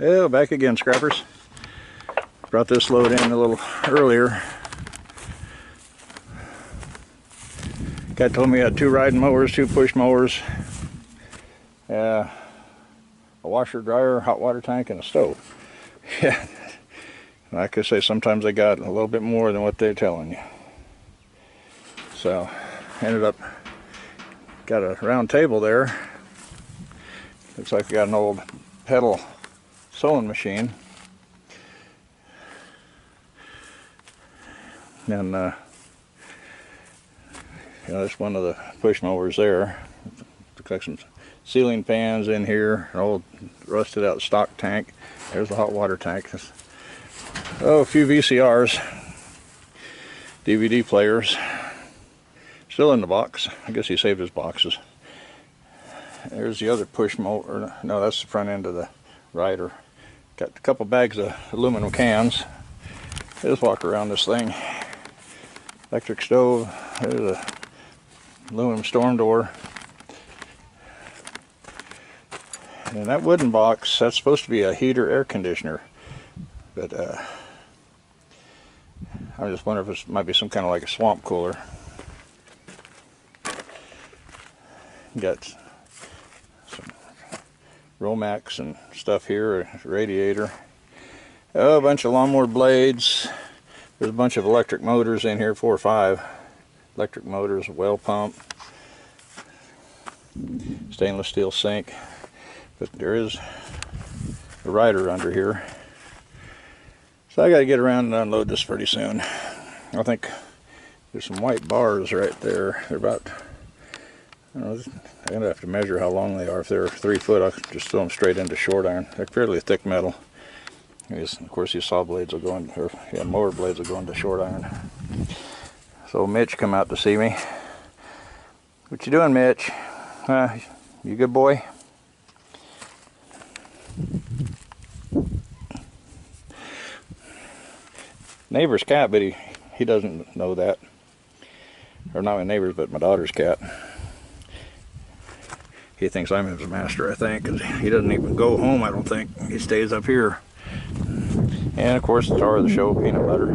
Oh, back again, scrappers. Brought this load in a little earlier. Guy told me I had 2 riding mowers, 2 push mowers, a washer, dryer, hot water tank, and a stove. Yeah, like I say, sometimes they got a little bit more than what they're telling you. So, ended up, got a round table there. Looks like I got an old pedal sewing machine. And, that's one of the push mowers there. Looks like some ceiling fans in here, an old rusted out stock tank. There's the hot water tank. Oh, a few VCRs, DVD players, still in the box. I guess he saved his boxes. There's the other push mower. No, that's the front end of the rider. Got a couple bags of aluminum cans. Just walk around this thing. Electric stove. There's a aluminum storm door. And that wooden box, that's supposed to be a heater air conditioner. But I just wonder if it might be some kind of like a swamp cooler. Got some Romax and stuff here, a radiator. Oh, a bunch of lawnmower blades. There's a bunch of electric motors in here, 4 or 5 electric motors, a well pump, stainless steel sink. But there is a rider under here. So I got to get around and unload this pretty soon. I think there's some white bars right there. They're about, I don't know, I'm going to have to measure how long they are. If they're 3 foot, I'll just throw them straight into short iron. They're fairly thick metal. Of course, these saw blades will go in, or yeah, mower blades will go into short iron. So Mitch come out to see me. What you doing, Mitch? You good boy? Neighbor's cat, but he doesn't know that. Or not my neighbor's, but my daughter's cat. He thinks I'm his master, I think, because he doesn't even go home, I don't think. He stays up here. And of course, the star of the show, peanut butter.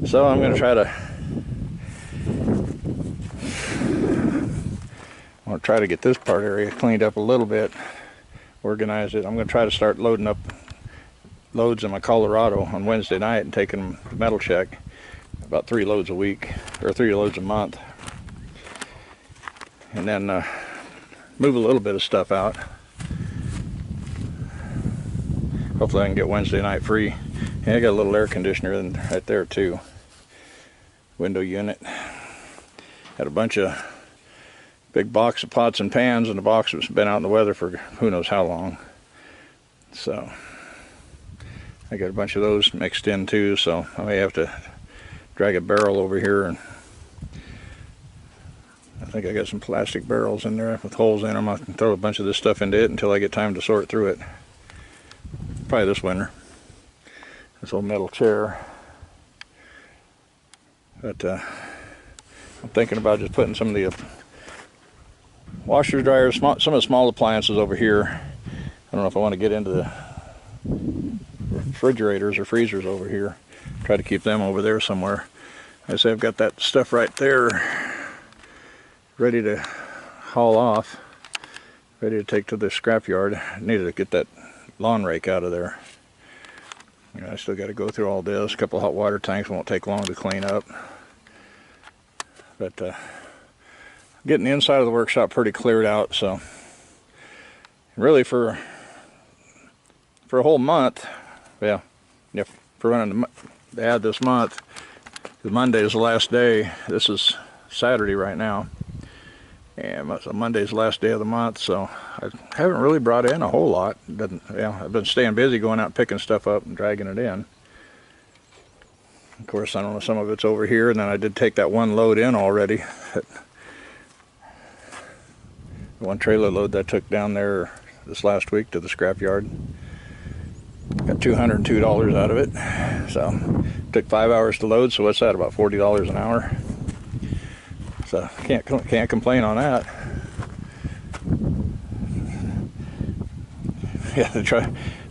So I'm going to try to get this part area cleaned up a little bit, organize it. I'm going to try to start loading up loads in my Colorado on Wednesday night and taking them to metal check. About 3 loads a week, or 3 loads a month. And then move a little bit of stuff out. Hopefully I can get Wednesday night free. And I got a little air conditioner in right there too. Window unit. Had a bunch of big box of pots and pans, and the box has been out in the weather for who knows how long. So I got a bunch of those mixed in too, so I may have to drag a barrel over here, and I think I got some plastic barrels in there with holes in them. I can throw a bunch of this stuff into it until I get time to sort through it. Probably this winter. This old metal chair. But I'm thinking about just putting some of the washers, dryers, some of the small appliances over here. I don't know if I want to get into the refrigerators or freezers over here. Try to keep them over there somewhere. I say I've got that stuff right there ready to haul off, ready to take to the scrap yard. I needed to get that lawn rake out of there. I still got to go through all this. A couple of hot water tanks won't take long to clean up. But getting the inside of the workshop pretty cleared out, so really for a whole month, yeah, for running the ad this month, because Monday is the last day. This is Saturday right now, and so Monday's the last day of the month, so I haven't really brought in a whole lot. I've been staying busy going out picking stuff up and dragging it in. Of course, I don't know, some of it's over here, and then I did take that one load in already. The one trailer load that I took down there this last week to the scrap yard. Got $202 out of it. So, took 5 hours to load, so what's that, about $40 an hour? So, can't complain on that. Yeah,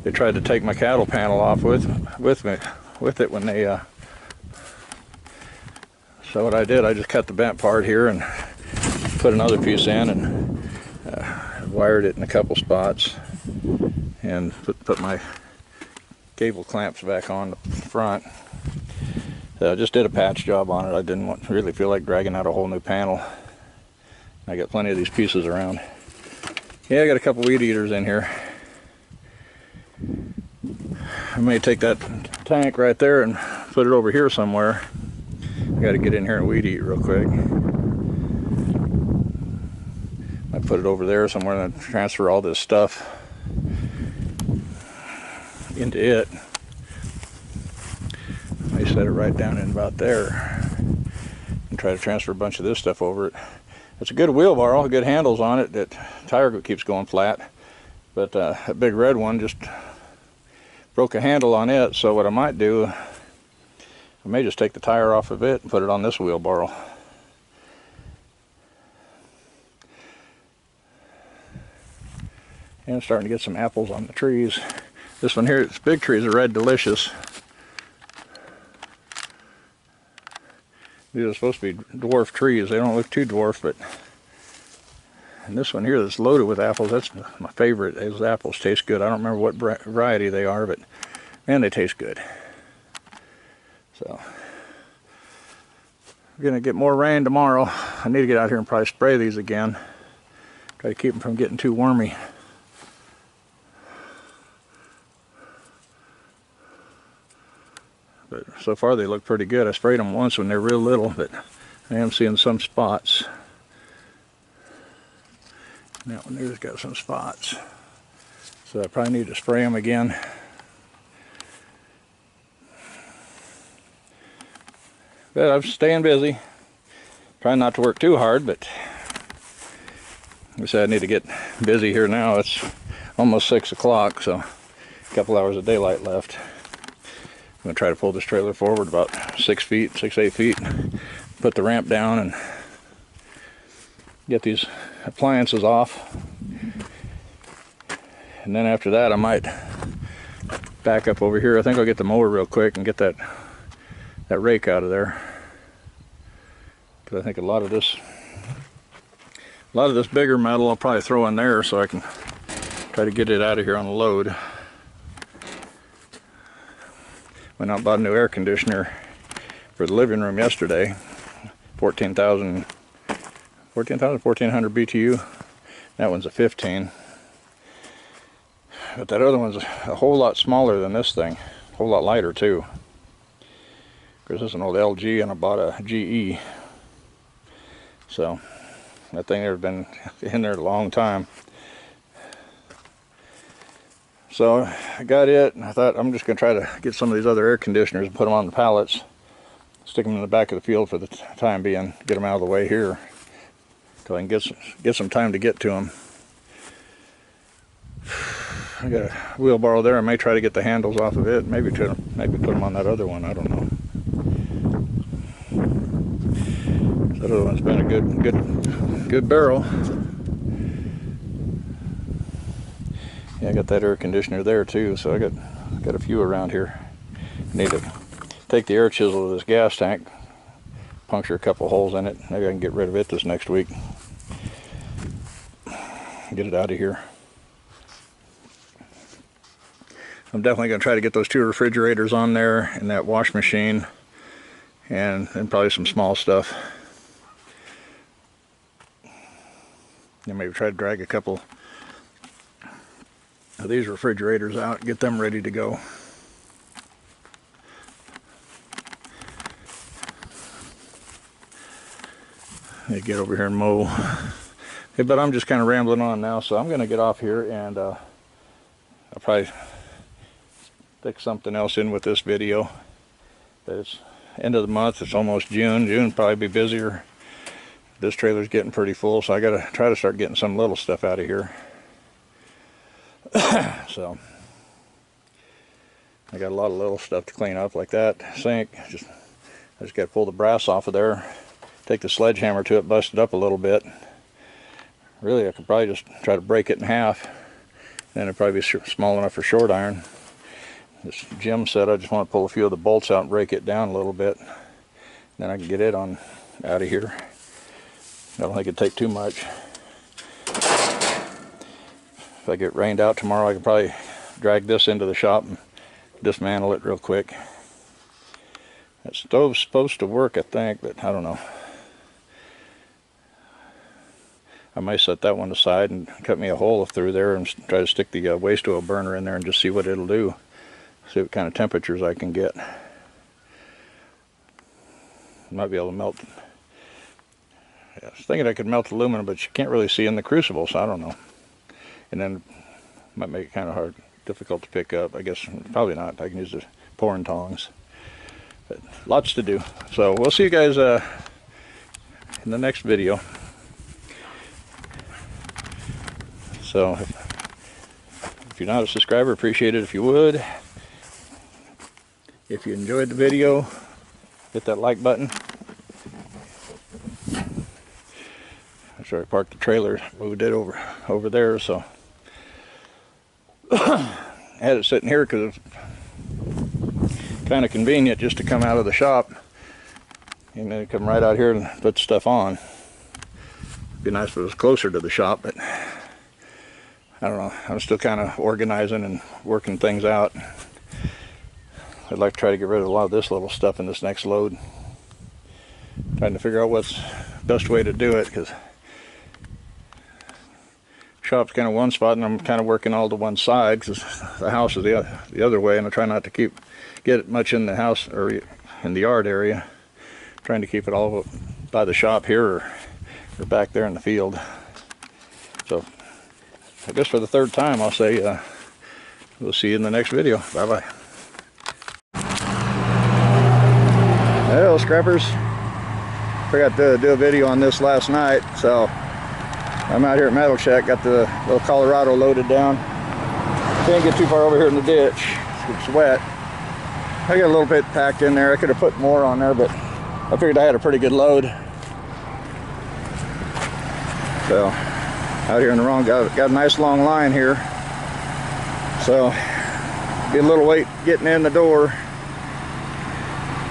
they tried to take my cattle panel off with it when they. So what I did, I just cut the bent part here and put another piece in and wired it in a couple spots and put my cable clamps back on the front. So I just did a patch job on it. I didn't really feel like dragging out a whole new panel. I got plenty of these pieces around. Yeah, I got a couple weed eaters in here. I may take that tank right there and put it over here somewhere. I got to get in here and weed eat real quick. I put it over there somewhere and then transfer all this stuff into it. I set it right down in about there and try to transfer a bunch of this stuff over it. It's a good wheelbarrow, good handles on it. That tire keeps going flat, but that big red one just broke a handle on it. So what I might do, I may just take the tire off of it and put it on this wheelbarrow. And I'm starting to get some apples on the trees. This one here, this big tree is a Red Delicious. These are supposed to be dwarf trees. They don't look too dwarf, but and this one here that's loaded with apples, that's my favorite. Those apples taste good. I don't remember what variety they are, but man, they taste good. So we're gonna get more rain tomorrow. I need to get out here and probably spray these again. Try to keep them from getting too wormy. But so far they look pretty good. I sprayed them once when they're real little, but I am seeing some spots. And that one there's got some spots. So I probably need to spray them again. But I'm staying busy. Trying not to work too hard, but I said I need to get busy here now. It's almost 6 o'clock, so a couple hours of daylight left. I'm going to try to pull this trailer forward about 6 feet, 8 feet, put the ramp down and get these appliances off. And then after that I might back up over here. I think I'll get the mower real quick and get that rake out of there. Because I think a lot of this bigger metal I'll probably throw in there so I can try to get it out of here on the load. Went out and bought a new air conditioner for the living room yesterday. 1400 BTU. That one's a 15. But that other one's a whole lot smaller than this thing. A whole lot lighter too. Because this is an old LG and I bought a GE. So that thing has been in there a long time. So I got it, and I thought I'm just going to try to get some of these other air conditioners and put them on the pallets, stick them in the back of the field for the time being, get them out of the way here, so I can get some time to get to them. I got a wheelbarrow there. I may try to get the handles off of it, maybe put them on that other one. I don't know. That other one's been a good barrel. Yeah, I got that air conditioner there too, so I got a few around here. I need to take the air chisel to this gas tank, puncture a couple holes in it. Maybe I can get rid of it this next week. Get it out of here. I'm definitely going to try to get those 2 refrigerators on there and that wash machine, and probably some small stuff. And maybe try to drag a couple of these refrigerators out, get them ready to go. They get over here and mow. Hey, but I'm just kind of rambling on now, so I'm going to get off here, and I'll probably stick something else in with this video. But it's end of the month, it's almost June. June will probably be busier. This trailer's getting pretty full, so I got to try to start getting some little stuff out of here. So I got a lot of little stuff to clean up, like that sink. I just got to pull the brass off of there, take the sledgehammer to it, bust it up a little bit. Really, I could probably just try to break it in half Then it'd probably be small enough for short iron. This Jim said I just want to pull a few of the bolts out and break it down a little bit. Then I can get it on out of here. I don't think it'd take too much. If I get rained out tomorrow, I can probably drag this into the shop and dismantle it real quick. That stove's supposed to work, I think, but I don't know. I might set that one aside and cut me a hole through there and try to stick the waste oil burner in there and just see what it'll do. See what kind of temperatures I can get. Might be able to melt. Yeah, I was thinking I could melt aluminum, but you can't really see in the crucible, so I don't know. And then might make it kind of hard, difficult to pick up. I guess probably not. I can use the pouring tongs. But lots to do. So we'll see you guys in the next video. So if you're not a subscriber, appreciate it if you would. If you enjoyed the video, hit that like button. I'm sure I parked the trailer, moved it over there, so I had it sitting here because it's kind of convenient just to come out of the shop and then come right out here and put stuff on. It'd be nice if it was closer to the shop, but I don't know. I'm still kind of organizing and working things out. I'd like to try to get rid of a lot of this little stuff in this next load. Trying to figure out what's the best way to do it, because shop's kind of one spot and I'm kind of working all to one side because the house is the other way, and I try not to get much in the house or in the yard area. Trying to keep it all by the shop here or back there in the field. So I guess for the third time I'll say we'll see you in the next video. Bye bye. Hello scrappers. Forgot to do a video on this last night, so I'm out here at Metal Shack, got the little Colorado loaded down. Can't get too far over here in the ditch, it's wet. I got a little bit packed in there. I could have put more on there, but I figured I had a pretty good load. So out here in the wrong, got a nice long line here. So be a little wait getting in the door.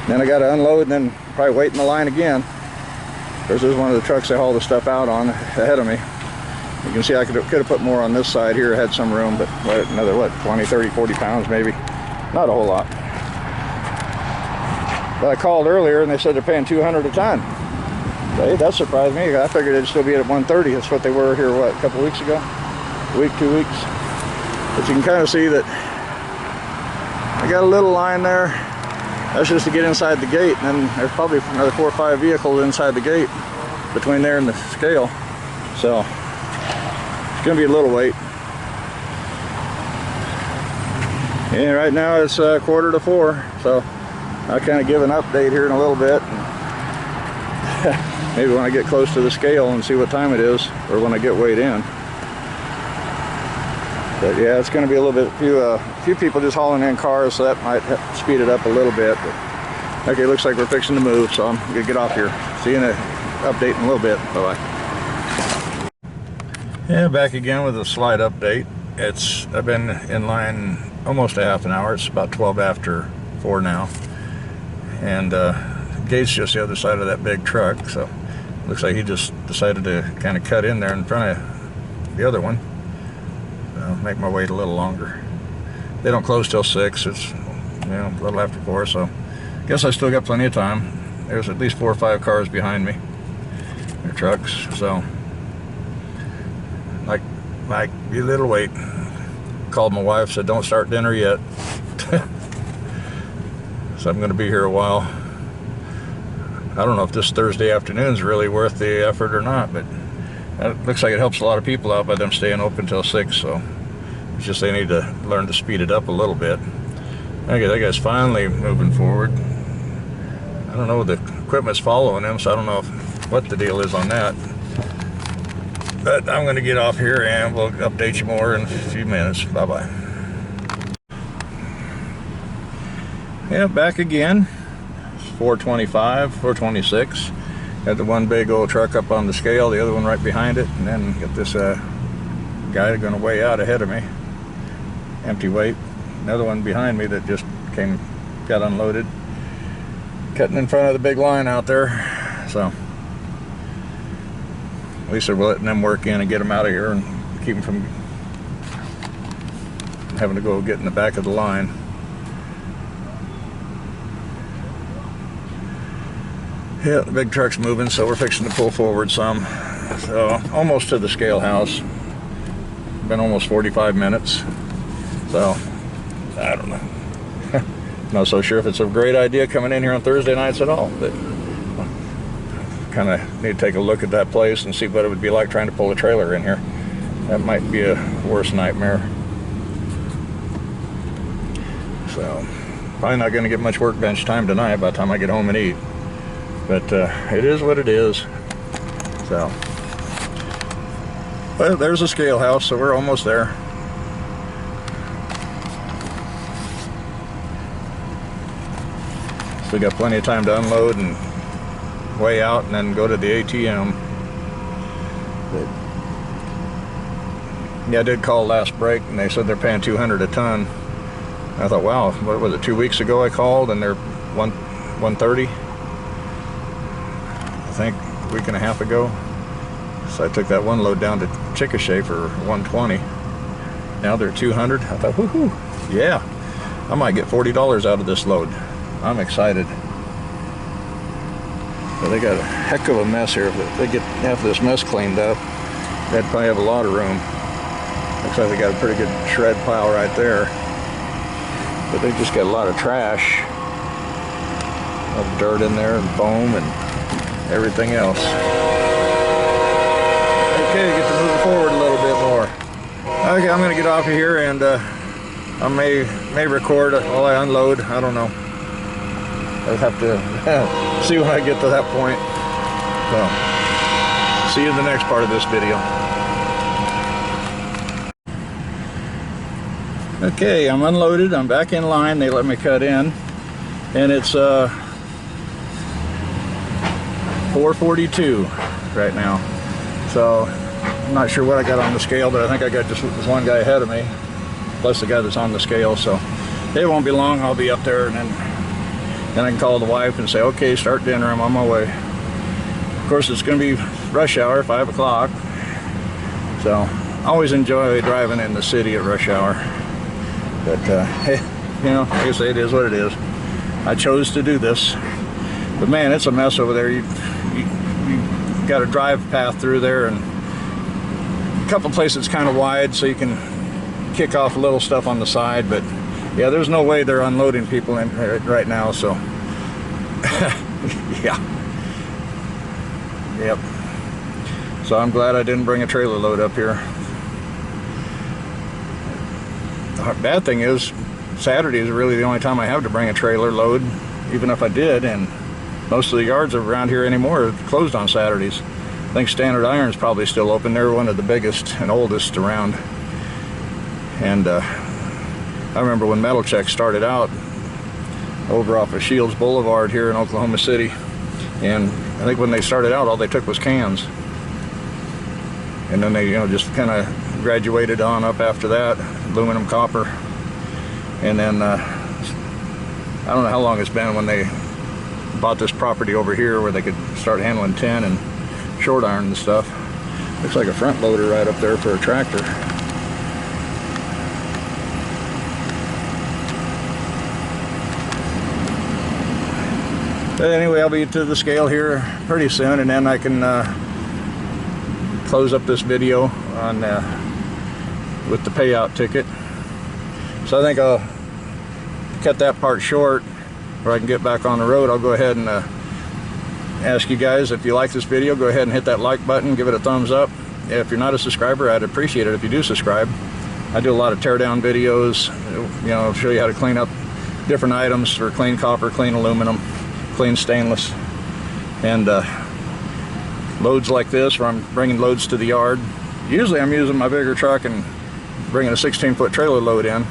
Then I got to unload and then probably wait in the line again. This is one of the trucks I haul the stuff out on ahead of me. You can see I could have put more on this side here. I had some room, but another, what, 20, 30, 40 pounds maybe. Not a whole lot. But I called earlier and they said they're paying $200 a ton. Hey, that surprised me. I figured they'd still be at 130. That's what they were here, what, a couple weeks ago? A week, 2 weeks. But you can kind of see that I got a little line there. That's just to get inside the gate, and then there's probably another 4 or 5 vehicles inside the gate between there and the scale. So it's gonna be a little wait. And right now it's 3:45, so I'll kind of give an update here in a little bit. Maybe when I get close to the scale and see what time it is, or when I get weighed in. But yeah, it's going to be a little bit, few people just hauling in cars, so that might speed it up a little bit. But, okay, looks like we're fixing to move, so I'm going to get off here. See you in an update in a little bit. Bye-bye. Yeah, back again with a slight update. I've been in line almost a half an hour. It's about 12 after 4 now. And gate's just the other side of that big truck, so looks like he just decided to kind of cut in there in front of the other one. Make my wait a little longer. They don't close till 6. It's a little after 4, so I guess I still got plenty of time. There's at least 4 or 5 cars behind me. They're trucks, so like be a little wait. Called my wife, said don't start dinner yet. So I'm going to be here a while. I don't know if this Thursday afternoon's really worth the effort or not, but it looks like it helps a lot of people out by them staying open till 6, so it's just they need to learn to speed it up a little bit. Okay, that guy's finally moving forward. I don't know, the equipment's following him, so I don't know what the deal is on that. But I'm going to get off here and we'll update you more in a few minutes. Bye-bye. Yeah, back again. It's 425, 426. Got the one big old truck up on the scale, the other one right behind it, and then got this guy going to weigh out ahead of me. empty weight. Another one behind me that just got unloaded, cutting in front of the big line out there. So at least they're letting them work in and get them out of here and keep them from having to go get in the back of the line. Yeah, the big truck's moving, so we're fixing to pull forward some. So almost to the scale house. Been almost 45 minutes. So I don't know. Not so sure if it's a great idea coming in here on Thursday nights at all, but kind of need to take a look at that place and see what it would be like trying to pull a trailer in here. That might be a worse nightmare. So probably not going to get much workbench time tonight by the time I get home and eat. But it is what it is. So, well, there's a scale house, so we're almost there. Still got plenty of time to unload and weigh out and then go to the ATM. But, yeah, I did call last break and they said they're paying $200 a ton. I thought, wow, what was it, 2 weeks ago I called and they're 130? I think a week and a half ago. So I took that one load down to Chickasha for 120. Now they're 200. I thought, woohoo, yeah, I might get $40 out of this load. I'm excited. But they got a heck of a mess here. If they get half of this mess cleaned up, they'd probably have a lot of room. Looks like they got a pretty good shred pile right there. But they just got a lot of trash. A lot of dirt in there and foam and everything else. Okay, get to move forward a little bit more. Okay, I'm gonna get off of here and I may record while I unload. I don't know. I'll have to see when I get to that point. So, see you in the next part of this video. Okay, I'm unloaded. I'm back in line. They let me cut in, and it's 442 right now. So I'm not sure what I got on the scale, but I think I got just this one guy ahead of me, plus the guy that's on the scale. So it won't be long. I'll be up there, and then I can call the wife and say, okay, start dinner. I'm on my way. Of course, it's going to be rush hour, 5 o'clock. So I always enjoy driving in the city at rush hour. But, hey, you know, like I say, it is what it is. I chose to do this. But man, it's a mess over there. You got a drive path through there, and a couple places kind of wide so you can kick off a little stuff on the side. But yeah, there's no way they're unloading people in right now, so yeah. Yep. So I'm glad I didn't bring a trailer load up here. The bad thing is, Saturday is really the only time I have to bring a trailer load, even if I did, and most of the yards around here anymore are closed on Saturdays. I think Standard Iron's probably still open. They're one of the biggest and oldest around. And I remember when Metal Check started out over off of Shields Boulevard here in Oklahoma City, and I think when they started out, all they took was cans, and then they, you know, just kind of graduated on up after that, aluminum, copper, and then I don't know how long it's been when they bought this property over here where they could start handling tin and short iron and stuff. Looks like a front loader right up there for a tractor. But anyway, I'll be to the scale here pretty soon, and then I can close up this video on with the payout ticket. So I think I'll cut that part short where I can get back on the road. I'll go ahead and ask you guys, if you like this video, go ahead and hit that like button, give it a thumbs up. If you're not a subscriber, I'd appreciate it if you do subscribe. I do a lot of teardown videos, you know, show you how to clean up different items for clean copper, clean aluminum, clean stainless, and loads like this where I'm bringing loads to the yard. Usually I'm using my bigger truck and bringing a 16-foot trailer load in,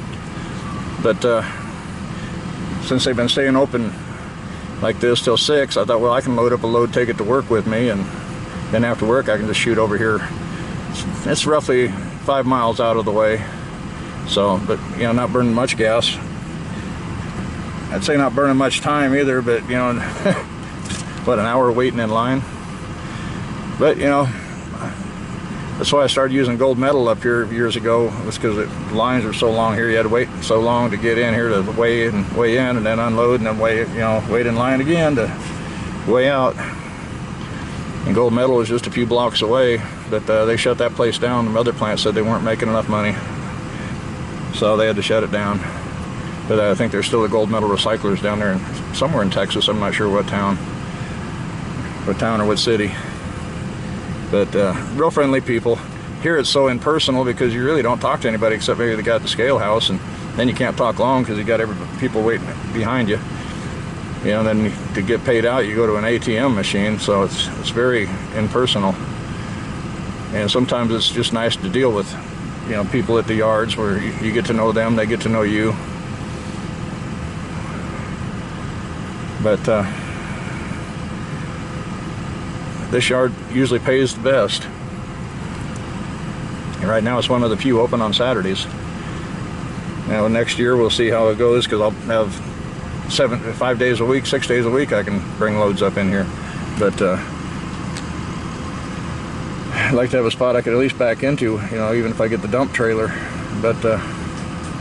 but since they've been staying open like this till 6, I thought, well, I can load up a load, take it to work with me, and then after work I can just shoot over here. It's roughly 5 miles out of the way, So, but you know, not burning much gas. I'd say not burning much time either, but you know, what, an hour waiting in line? But you know, that's why I started using gold metal up here years ago. It was because the lines are so long here. You had to wait so long to get in here to weigh in, and then unload, and then wait in line again to weigh out. And gold metal is just a few blocks away, but they shut that place down. The other plant said they weren't making enough money, so they had to shut it down. But I think there's still the gold metal recyclers down there, somewhere in Texas. I'm not sure what town or what city. But real friendly people. Here it's so impersonal because you really don't talk to anybody except maybe the guy at the scale house, and then you can't talk long because you got people waiting behind you. You know, then to get paid out, you go to an ATM machine, so it's very impersonal. And sometimes it's just nice to deal with, you know, people at the yards where you get to know them, they get to know you. But this yard usually pays the best. And right now it's one of the few open on Saturdays. Now next year we'll see how it goes, because I'll have 5 days a week, 6 days a week I can bring loads up in here. But I'd like to have a spot I could at least back into, you know, even if I get the dump trailer. But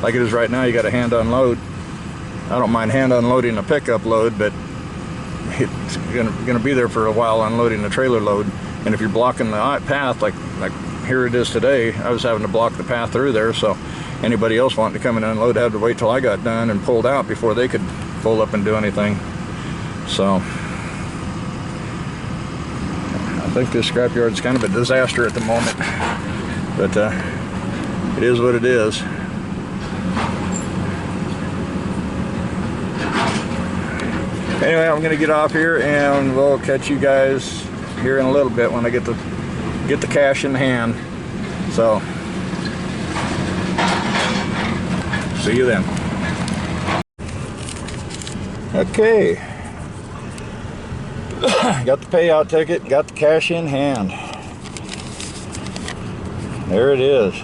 like it is right now, you got to hand unload. I don't mind hand unloading a pickup load, but it's gonna be there for a while unloading the trailer load. And if you're blocking the path, like here it is today, I was having to block the path through there, so anybody else wanting to come and unload had to wait till I got done and pulled out before they could pull up and do anything. So I think this scrapyard is kind of a disaster at the moment, but it is what it is. Anyway, I'm gonna get off here, and we'll catch you guys here in a little bit when I get the cash in hand. So see you then. Okay, got the payout ticket, got the cash in hand. There it is.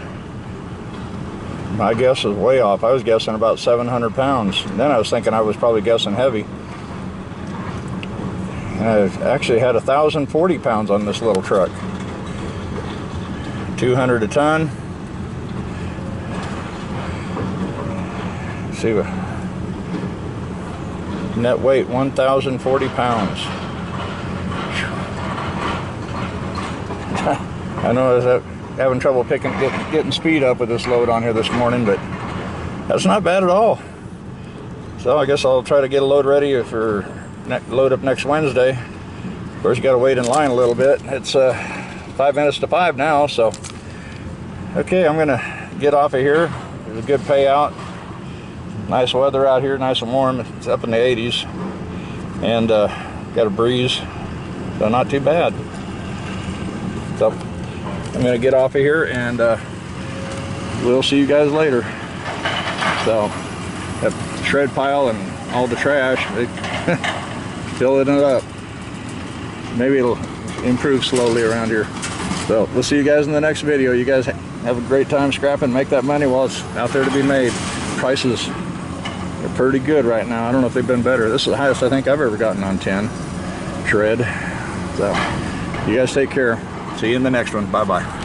My guess is way off. I was guessing about 700 pounds. And then I was thinking I was probably guessing heavy. And I actually had 1,040 pounds on this little truck. 200 a ton. Let's see what net weight, 1,040 pounds. I know I was having trouble getting speed up with this load on here this morning, but that's not bad at all. So I guess I'll try to get a load ready for load up next Wednesday. Of course, you got to wait in line a little bit. It's 5 minutes to 5 now, so okay, I'm gonna get off of here. There's a good payout. Nice weather out here, nice and warm. It's up in the 80s, and got a breeze, so not too bad. So I'm gonna get off of here, and we'll see you guys later. So that shred pile and all the trash, filling it up. Maybe it'll improve slowly around here. So we'll see you guys in the next video. You guys have a great time scrapping, make that money while it's out there to be made. Prices are pretty good right now. I don't know if they've been better. This is the highest I think I've ever gotten on 10 shred. So you guys take care. See you in the next one. Bye bye.